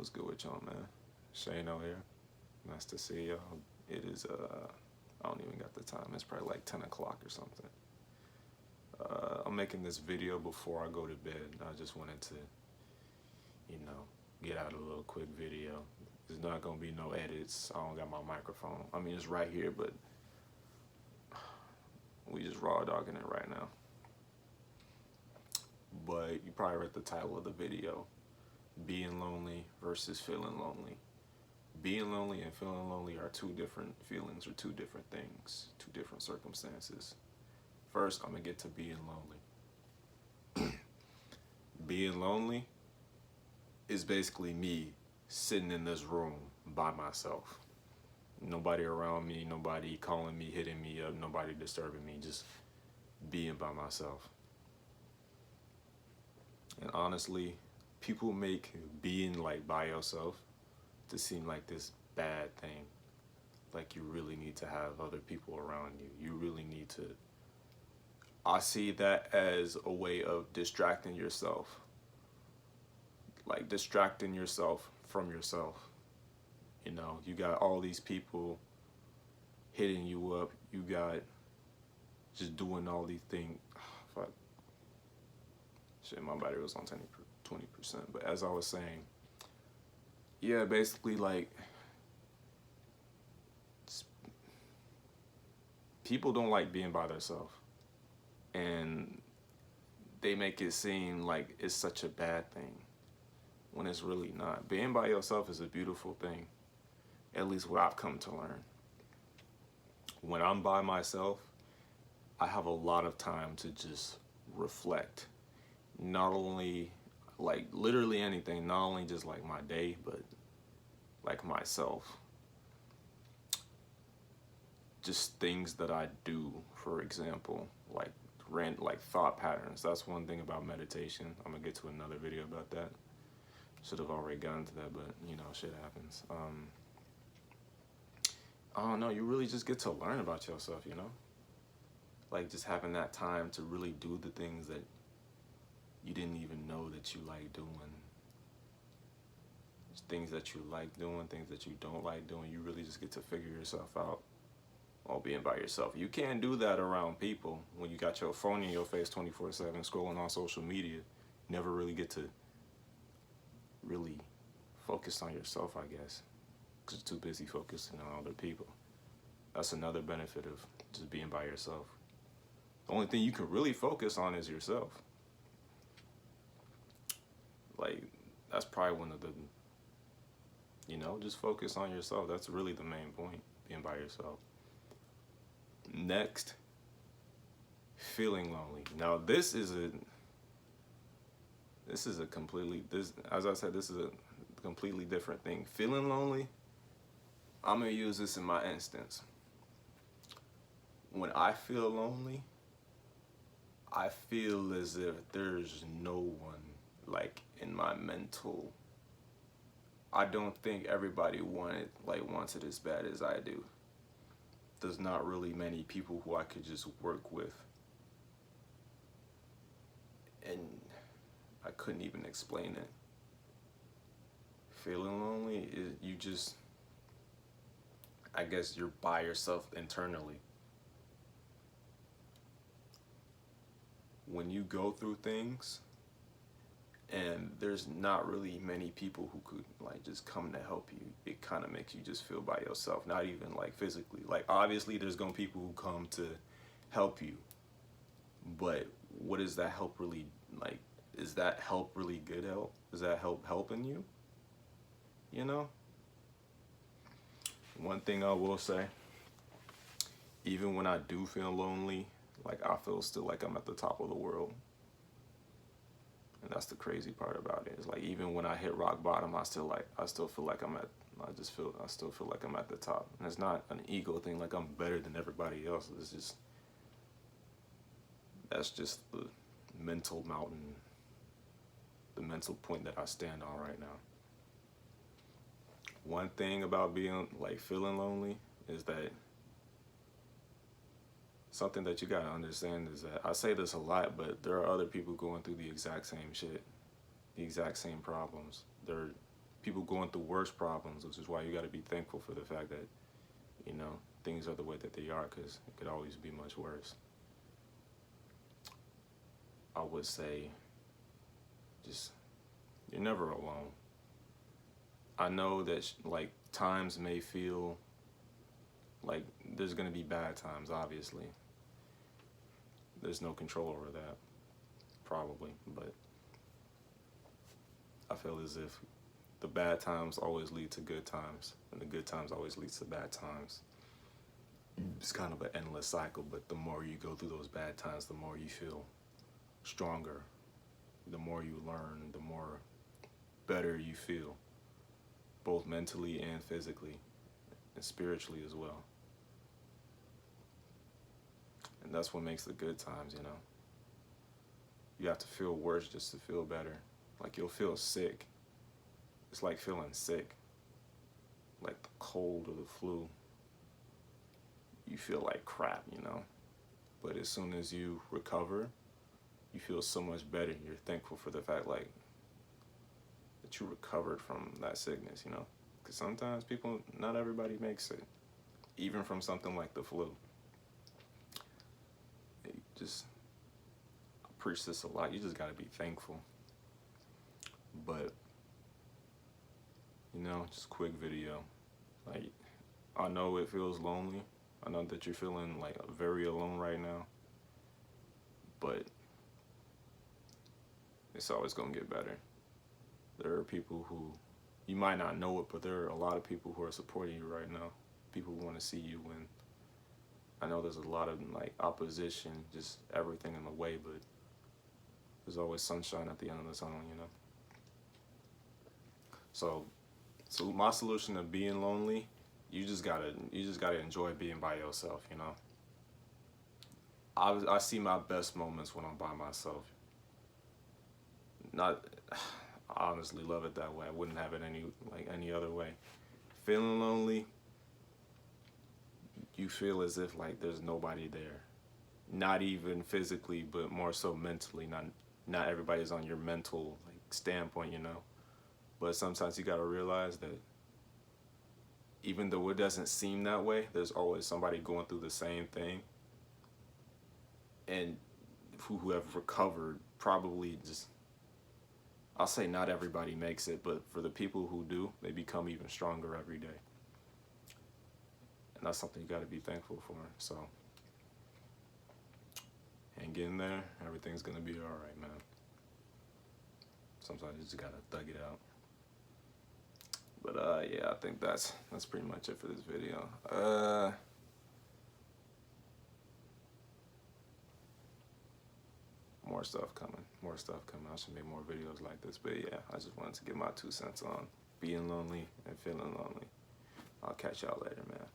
What's good with y'all, man? Shane out here. Nice to see y'all. It is, I don't even got the time. It's probably like 10 o'clock or something. I'm making this video before I go to bed. I just wanted to, get out a little quick video. There's not going to be no edits. I don't got my microphone. I mean, it's right here, but we just raw dogging it right now. But you probably read the title of the video. Being lonely versus feeling lonely. Being lonely and feeling lonely are two different feelings or two different things, two different circumstances. First, I'm going to get to being lonely. Being lonely is basically me sitting in this room by myself. Nobody around me, nobody calling me, hitting me up, nobody disturbing me, just being by myself. And honestly, people make being like by yourself to seem like this bad thing. Like you really need to have other people around you. You really need to. I see that as a way of distracting yourself. Like distracting yourself from yourself. You got all these people hitting you up. You got just doing all these things. Fuck. Shit, my battery was on 20%. But as I was saying, yeah, basically like people don't like being by themselves. And they make it seem like it's such a bad thing when it's really not. Being by yourself is a beautiful thing, at least what I've come to learn. When I'm by myself, I have a lot of time to just reflect. Not only like literally anything, not only just like my day, but like myself. Just things that I do, for example, like thought patterns. That's one thing about meditation. I'm gonna get to another video about that. Should have already gotten to that, but shit happens. I don't know, you really just get to learn about yourself, like just having that time to really do the things that you didn't even know that you like doing. Things that you like doing, things that you don't like doing. You really just get to figure yourself out while being by yourself. You can't do that around people when you got your phone in your face 24/7 scrolling on social media. You never really get to really focus on yourself, I guess, because you're too busy focusing on other people. That's another benefit of just being by yourself. The only thing you can really focus on is yourself. Like, that's probably one of the, just focus on yourself. That's really the main point, being by yourself. Next, feeling lonely. Now, this is a completely different thing. Feeling lonely, I'm gonna use this in my instance. When I feel lonely, I feel as if there's no one like in my mental. I don't think everybody wants it as bad as I do. There's not really many people who I could just work with. And I couldn't even explain it. Feeling lonely is I guess you're by yourself internally. When you go through things and there's not really many people who could just come to help you, it kind of makes you just feel by yourself, not even like physically. Like obviously there's gonna be people who come to help you, but what is that help really like? Is that help really good help? Is that help helping you? One thing I will say, even when I do feel lonely, like I feel still like I'm at the top of the world. And that's the crazy part about it. It's like even when I hit rock bottom, I still feel like I still feel like I'm at the top. And it's not an ego thing, like I'm better than everybody else. That's just the mental mountain, the mental point that I stand on right now. One thing about being feeling lonely is that something that you gotta understand is that I say this a lot, but there are other people going through the exact same shit, the exact same problems. They're people going through worse problems, which is why you got to be thankful for the fact that, you know, things are the way that they are, because it could always be much worse. I would say, just, you're never alone. I know that, like, times may feel like there's going to be bad times, obviously. There's no control over that, probably, but I feel as if the bad times always lead to good times, and the good times always lead to bad times. It's kind of an endless cycle, but the more you go through those bad times, the more you feel stronger. The more you learn, the more better you feel, both mentally and physically, and spiritually as well. And that's what makes the good times, you know. You have to feel worse just to feel better. Like, you'll feel sick. It's like feeling sick, like the cold or the flu. You feel like crap, you know. But as soon as you recover, you feel so much better. You're thankful for the fact, like, that you recovered from that sickness, you know. Because sometimes not everybody makes it, even from something like the flu. I preach this a lot. You just gotta be thankful. But, you know, just quick video. Like, I know it feels lonely. I know that you're feeling like very alone right now. But it's always gonna get better. There are people who, you might not know it, but there are a lot of people who are supporting you right now. People who want to see you win. I know there's a lot of like opposition, just everything in the way, but there's always sunshine at the end of the tunnel, you know. So my solution to being lonely, you just gotta enjoy being by yourself, you know. I see my best moments when I'm by myself. I honestly love it that way. I wouldn't have it any other way. Feeling lonely, you feel as if like there's nobody there. Not even physically, but more so mentally. Not everybody's on your mental like standpoint, you know. But sometimes you gotta realize that even though it doesn't seem that way, there's always somebody going through the same thing. And who have recovered, probably just, I'll say not everybody makes it, but for the people who do, they become even stronger every day. And that's something you gotta be thankful for. So, hang in there, everything's gonna be all right, man. Sometimes you just gotta thug it out. But yeah, I think that's pretty much it for this video. More stuff coming. I should make more videos like this. But yeah, I just wanted to get my 2 cents on being lonely and feeling lonely. I'll catch y'all later, man.